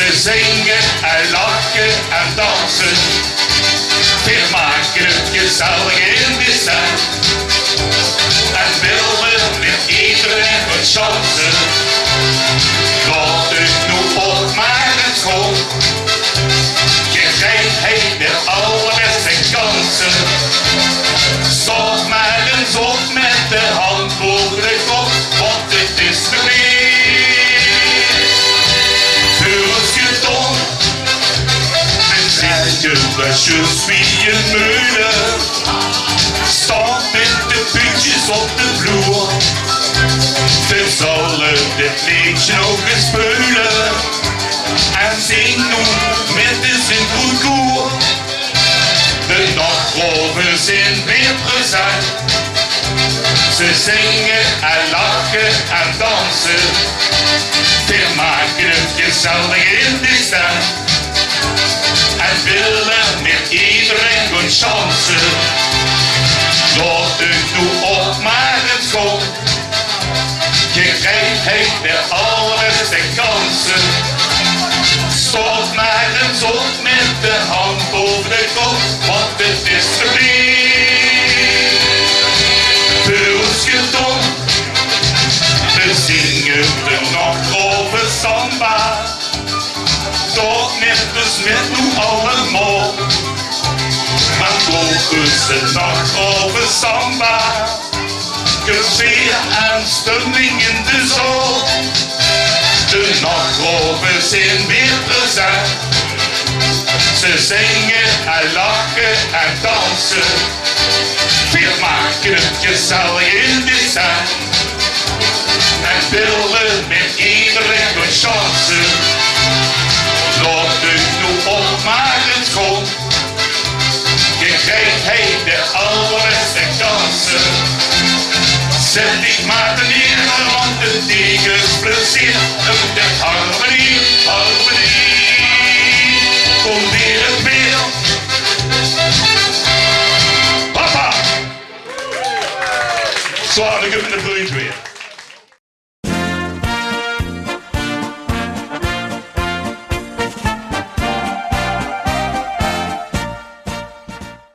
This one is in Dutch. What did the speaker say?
Ze zingen en lachen en dansen. We maken het gezellig in de stad. En willen met iedereen wat chansen. Laat het nu op maar een school. Je krijgt de allerbeste kansen. Stop maar eens op met de hand voor de kop, want het is te weer. Als je dom, dan zeg je dat je suis een meule. Staat met de puntjes op de vloer. We zullen dit liedje nog eens spelen. En zing nu met de zin goed koer. De nachtgolven zijn weer present. Ze zingen en lachen en dansen. We maken het gezellig in de stad. En willen met iedereen goed chansen. Laat het nu op maar een school. Je krijgt de allerbeste kansen. Stop maar eens op met de hand over de kop, want het is te veel. Als je dom, we zingen de nacht over samba. Dat net dus met nu allemaal. Maar volgens de nacht over samba. Geveer en stemming in de zon. De nachtgolven zijn weer present. Ze zingen en lachen en dansen. We maken het gezellig in de stad. En willen met iedereen wat chansen. Laat het nu op maar een school. Je krijgt de allerbeste kansen. Zet dich maar neer, want de tegen plezier. De harmonie, harmonie. Kom weer het beeld. Papa! Zwaar, ik heb de vriend weer.